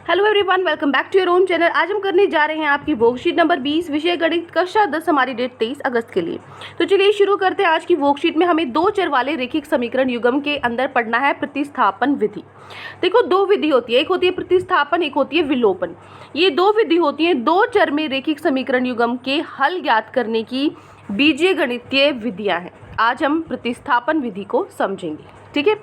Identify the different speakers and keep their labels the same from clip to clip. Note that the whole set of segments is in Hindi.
Speaker 1: Hello everyone, welcome back to your own channel. आज हम करने जा रहे हैं आपकी वर्कशीट नंबर 20 विषय गणित कक्षा 10, हमारी डेट 23 अगस्त के लिए। तो चलिए शुरू करते हैं। आज की वर्कशीट में हमें दो चर वाले रैखिक समीकरण युग्म के अंदर पढ़ना है प्रतिस्थापन विधि। देखो, दो विधि होती है, एक होती है प्रतिस्थापन, एक होती है विलोपन। ये दो विधि होती है दो चर में रैखिक समीकरण युग्म के हल ज्ञात करने की बीजीय गणितीय विधियां हैं। आज हम प्रतिस्थापन विधि को समझेंगे, ठीक है।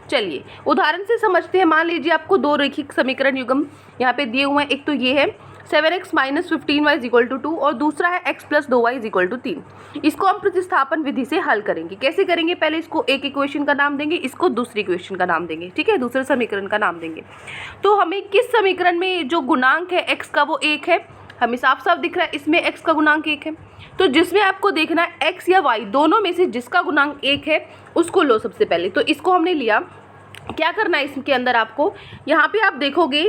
Speaker 1: चलिए उदाहरण से समझते हैं। मान लीजिए आपको दो रैखिक समीकरण युग्म यहाँ पे दिए हुए हैं। एक तो ये है 7x - 15y = 2 और दूसरा है x + 2y = 3। इसको हम प्रतिस्थापन विधि से हल करेंगे। कैसे करेंगे? पहले इसको एक इक्वेशन का नाम देंगे, इसको दूसरी इक्वेशन का नाम देंगे, ठीक है, दूसरे समीकरण का नाम देंगे। तो हमें किस समीकरण में जो गुणांक है x का वो 1 है, हमें साफ साफ दिख रहा है इसमें x का गुणांक 1 है। तो जिसमें आपको देखना है x या y दोनों में से जिसका गुणांक 1 है उसको लो सबसे पहले। तो इसको हमने लिया। क्या करना है इसके अंदर आपको, यहाँ पे आप देखोगे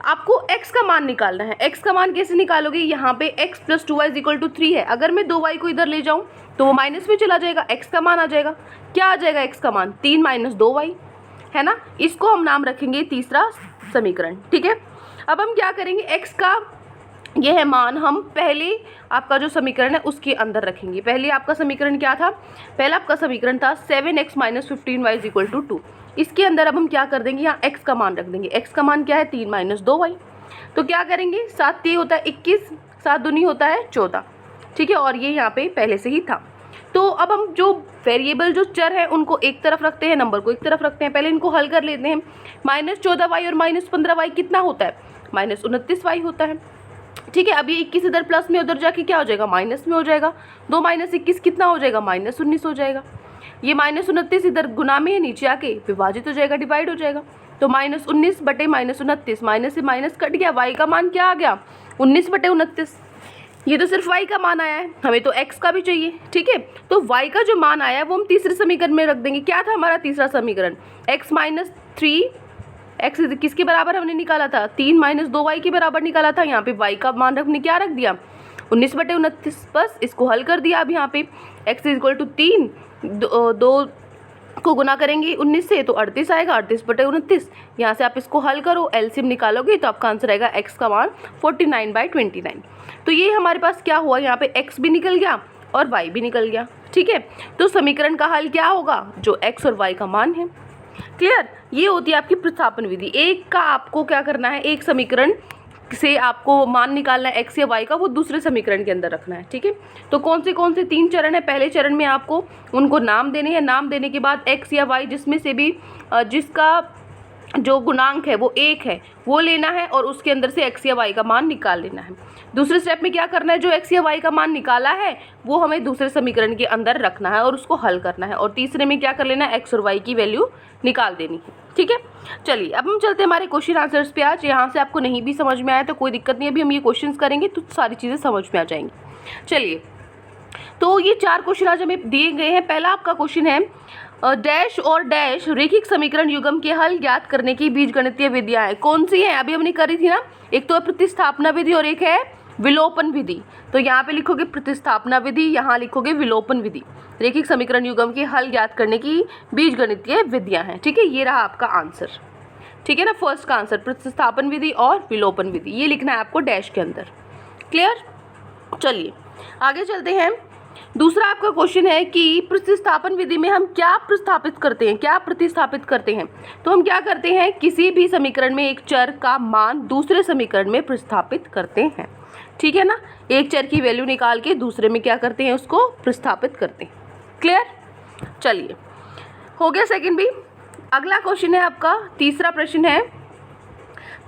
Speaker 1: आपको x का मान निकालना है। x का मान कैसे निकालोगे? यहाँ पे x + 2y = 3 है। अगर मैं 2y को इधर ले जाऊँ तो वो माइनस में चला जाएगा, x का मान आ जाएगा। क्या आ जाएगा x का मान? 3 - 2y, है ना। इसको हम नाम रखेंगे तीसरा समीकरण, ठीक है। अब हम क्या करेंगे, x का यह है मान हम पहले आपका जो समीकरण है उसके अंदर रखेंगे। पहले आपका समीकरण क्या था? पहला आपका समीकरण था 7x - 15y = 2। इसके अंदर अब हम क्या कर देंगे, यहाँ x का मान रख देंगे। x का मान क्या है? 3 - 2y। तो क्या करेंगे, 7 3 होता है 21, 7 दूनी होता है 14, ठीक है। और ये यहाँ पे पहले से ही था। तो अब हम जो वेरिएबल जो चर है उनको एक तरफ रखते हैं, नंबर को एक तरफ रखते हैं। पहले इनको हल कर लेते हैं। -14y और -15y कितना होता है? -29y होता है, ठीक है। अभी 21 इधर प्लस में, उधर जाके क्या हो जाएगा? माइनस में हो जाएगा। 2 - 21 कितना हो जाएगा? -19 हो जाएगा। ये -29 इधर गुना में है, नीचे आके विभाजित हो जाएगा, डिवाइड हो जाएगा। तो -19 बटे -29, माइनस से माइनस कट गया। y का मान क्या आ गया? 19 बटे 29। ये तो सिर्फ y का मान आया है, हमें तो x का भी चाहिए, ठीक है। तो y का जो मान आया है वो हम तीसरे समीकरण में रख देंगे। क्या था हमारा तीसरा समीकरण? x - 3, x किसके बराबर हमने निकाला था? 3 - 2y के बराबर निकाला था। यहाँ पे y का मान हमने क्या रख दिया? 19 बटे 29। बस इसको हल कर दिया। अब यहाँ पे x = 3, 2 को गुना करेंगे 19 से तो 38 आएगा, 38 बटे 29। यहाँ से आप इसको हल करो, एलसीएम निकालोगे तो आपका आंसर आएगा x का मान 49/29। तो ये हमारे पास क्या हुआ, यहाँ पे x भी निकल गया और y भी निकल गया, ठीक है। तो समीकरण का हल क्या होगा? जो x और y का मान है। क्लियर? ये होती है आपकी प्रतिस्थापन विधि। एक का आपको क्या करना है, एक समीकरण से आपको मान निकालना है x या y का, वो दूसरे समीकरण के अंदर रखना है, ठीक है। तो कौन से 3 चरण है? पहले चरण में आपको उनको नाम देने हैं। नाम देने के बाद x या y जिसमें से भी जिसका जो गुणांक है वो 1 है वो लेना है और उसके अंदर से x या y का मान निकाल लेना है। दूसरे स्टेप में क्या करना है, जो x या y का मान निकाला है वो हमें दूसरे समीकरण के अंदर रखना है और उसको हल करना है। और तीसरे में क्या कर लेना है, x और y की वैल्यू निकाल देनी है, ठीक है। चलिए अब हम चलते हैं हमारे क्वेश्चन आंसर्स पे। आज यहाँ से आपको नहीं भी समझ में आया तो कोई दिक्कत नहीं, अभी हम ये क्वेश्चंस करेंगे तो सारी चीज़ें समझ में आ जाएंगी। चलिए, तो ये 4 क्वेश्चन आज हमें दिए गए हैं। पहला आपका क्वेश्चन है डैश और डैश रैखिक समीकरण युग्म के हल ज्ञात करने की बीजगणितीय विधियां हैं। कौन सी है? अभी हमने करी थी ना, एक तो है प्रतिस्थापना विधि और एक है विलोपन विधि। तो यहाँ पे लिखोगे प्रतिस्थापना विधि, यहाँ लिखोगे विलोपन विधि। रैखिक समीकरण युग्म के हल ज्ञात करने की बीजगणितीय विधियां हैं, ठीक है। ये रहा आपका आंसर, ठीक है ना। फर्स्ट का आंसर प्रतिस्थापन विधि और विलोपन विधि, ये लिखना है आपको डैश के अंदर। क्लियर? चलिए आगे चलते हैं। दूसरा आपका क्वेश्चन है कि प्रतिस्थापन विधि में हम क्या प्रतिस्थापित करते हैं। तो हम क्या करते हैं, किसी भी समीकरण में एक चर का मान दूसरे समीकरण में प्रतिस्थापित करते हैं, ठीक है ना। एक चर की वैल्यू निकाल के दूसरे में क्या करते हैं, उसको प्रतिस्थापित करते हैं। क्लियर? चलिए हो गया सेकंड भी। अगला क्वेश्चन है आपका, तीसरा प्रश्न है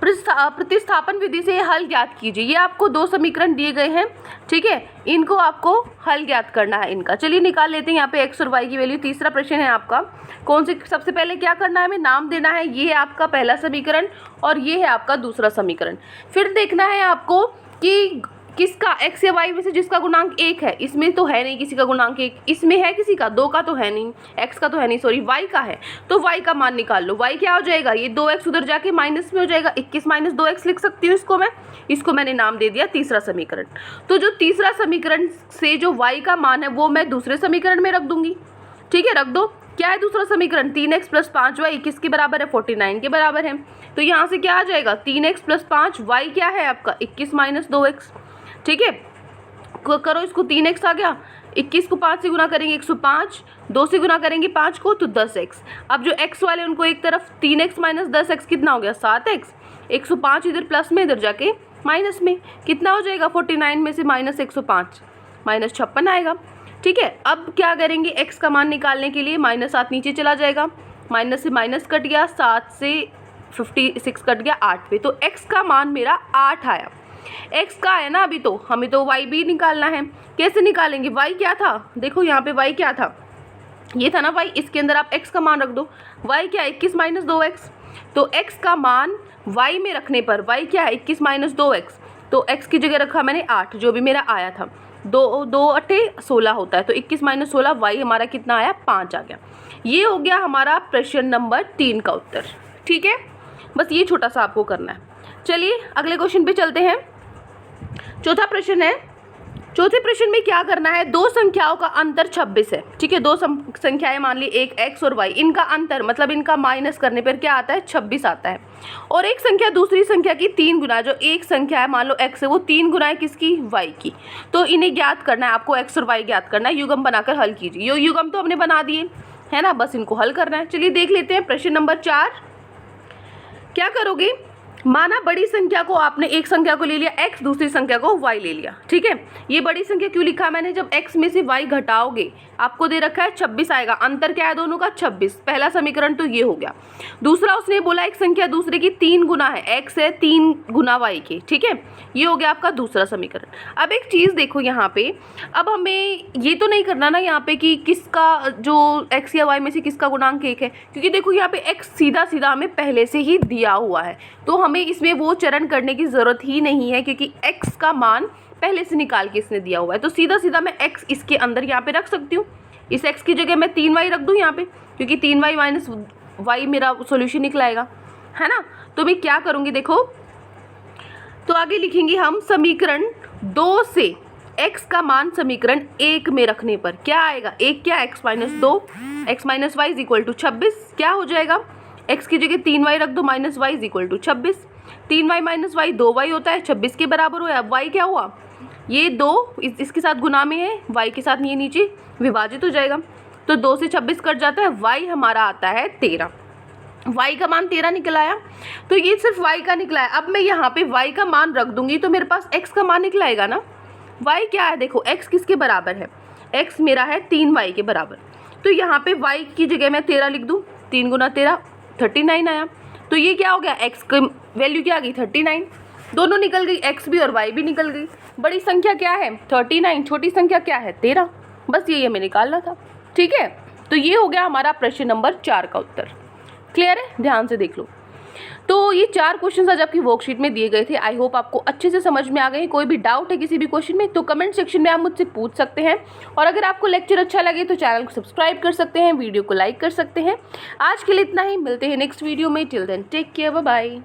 Speaker 1: प्रतिस्थापन विधि से हल ज्ञात कीजिए। ये आपको 2 समीकरण दिए गए हैं, ठीक है, इनको आपको हल ज्ञात करना है इनका। चलिए निकाल लेते हैं यहाँ पे x और y की वैल्यू। तीसरा प्रश्न है आपका, कौन से सबसे पहले क्या करना है, हमें नाम देना है। ये है आपका पहला समीकरण और ये है आपका दूसरा समीकरण। फिर देखना है आपको कि किसका x या y में से जिसका गुणांक 1 है, इसमें तो है नहीं किसी का गुणांक 1, इसमें है किसी का, 2 का तो है नहीं, x का तो है नहीं, सॉरी y का है। तो y का मान निकाल लो। y क्या हो जाएगा, ये 2x उधर जाके माइनस में हो जाएगा, 21 - 2x लिख सकती हूँ इसको मैं। इसको मैंने नाम दे दिया तीसरा समीकरण। तो जो तीसरा समीकरण से जो y का मान है वो मैं दूसरे समीकरण में रख दूंगी, ठीक है, रख दो। क्या है दूसरा समीकरण, 3x प्लस 5y किसके बराबर है, 49 के बराबर है। तो यहाँ से क्या आ जाएगा, 3x प्लस 5y क्या है आपका 21 माइनस 2x। ठीक है, करो इसको, 3x आ गया, 21 को 5 से गुना करेंगे 105, 2 से गुना करेंगे 5 को तो 10x। अब जो x वाले उनको एक तरफ, 3x माइनस 10x कितना हो गया 7x, 105 इधर प्लस में इधर जाके माइनस में, कितना हो जाएगा 49 में से माइनस 105 माइनस 56 आएगा। ठीक है, अब क्या करेंगे, x का मान निकालने के लिए माइनस 7 नीचे चला जाएगा, माइनस से माइनस कट गया, 7 से 56 कट गया 8 पे, तो x का मान मेरा 8 आया। x का है ना, अभी तो हमें तो y भी निकालना है। कैसे निकालेंगे, y क्या था, देखो यहाँ पे y क्या था, ये था ना y, इसके अंदर आप x का मान रख दो। y क्या है 21 माइनस 2x, तो x का मान y में रखने पर y क्या है 21 माइनस 2x, तो x की जगह रखा मैंने 8 जो भी मेरा आया था, 2 8 16 होता है, तो 21 माइनस 16 y हमारा कितना आया 5 आ गया। ये हो गया हमारा प्रश्न नंबर 3 का उत्तर। ठीक है, बस ये छोटा सा आपको करना है। चलिए अगले क्वेश्चन पे चलते हैं। चौथा प्रश्न है, चौथे प्रश्न में क्या करना है, दो संख्याओं का अंतर 26 है। ठीक है, दो संख्याएं मान ली, एक x और y, इनका अंतर मतलब इनका माइनस करने पर क्या आता है 26 आता है। और एक संख्या दूसरी संख्या की 3 गुना, जो एक संख्या है मान लो x है, वो 3 गुना है किसकी, y की। तो इन्हें ज्ञात करना है आपको, x और y ज्ञात करना है, युग्म बनाकर हल कीजिए। यो युग्म तो हमने बना दिए है ना, बस इनको हल करना है। चलिए देख लेते हैं प्रश्न नंबर 4। क्या करोगे, माना बड़ी संख्या को आपने, एक संख्या को ले लिया x, दूसरी संख्या को y ले लिया। ठीक है, ये बड़ी संख्या क्यों लिखा मैंने, जब x में से y घटाओगे आपको दे रखा है 26 आएगा, अंतर क्या है दोनों का 26। पहला समीकरण तो ये हो गया। दूसरा उसने बोला एक संख्या दूसरे की 3 गुना है, x है 3 गुना y के। ठीक है, ये हो गया आपका दूसरा समीकरण। अब एक चीज़ देखो यहाँ पे, अब हमें ये तो नहीं करना ना यहाँ पे कि किसका, जो x या y में से किसका गुणांक 1 है, क्योंकि देखो यहाँ पे x सीधा सीधा हमें पहले से ही दिया हुआ है, तो हमें इसमें वो चरण करने की ज़रूरत ही नहीं है, क्योंकि x का मान पहले से निकाल के इसने दिया हुआ है। तो सीधा सीधा मैं x इसके अंदर यहाँ पे रख सकती हूँ, इस x की जगह मैं 3y रख दूँ यहाँ पे, क्योंकि 3y माइनस y मेरा सॉल्यूशन निकलाएगा, है ना। तो मैं क्या करूँगी देखो, तो आगे लिखेंगे हम समीकरण 2 से x का मान समीकरण 1 में रखने पर क्या आएगा, 1 क्या x minus 2, x minus y is equal to 26। क्या हो जाएगा, x की जगह 3y रख दो, minus y is equal to 26। 3y minus y 2y होता है, 26 के बराबर हुआ। अब y क्या हुआ, ये 2 इसके साथ गुना में है, y के साथ ये नीचे विभाजित हो जाएगा, तो 2 से 26 कट जाता है, y हमारा आता है 13। y का मान 13 निकल आया, तो ये सिर्फ y का निकला है। अब मैं यहाँ पे y का मान रख दूंगी तो मेरे पास x का मान निकलाएगा ना। y क्या है देखो, x किसके बराबर है, x मेरा है 3y के बराबर, तो यहाँ पे y की जगह मैं 13 लिख दूँ, 3 गुना 13 39 आया। तो ये क्या हो गया, x की वैल्यू क्या आ गई 39, दोनों निकल गई, x भी और y भी निकल गई। बड़ी संख्या क्या है 39, छोटी संख्या क्या है 13, बस ये हमें निकालना था। ठीक है, तो ये हो गया हमारा प्रश्न नंबर 4 का उत्तर। क्लियर है, ध्यान से देख लो। तो ये 4 क्वेश्चन आज आपकी वर्कशीट में दिए गए थे। आई होप आपको अच्छे से समझ में आ गए। कोई भी डाउट है किसी भी क्वेश्चन में तो कमेंट सेक्शन में आप मुझसे पूछ सकते हैं, और अगर आपको लेक्चर अच्छा लगे तो चैनल को सब्सक्राइब कर सकते हैं, वीडियो को लाइक कर सकते हैं। आज के लिए इतना ही, मिलते हैं नेक्स्ट वीडियो में। Till then take care, bye bye.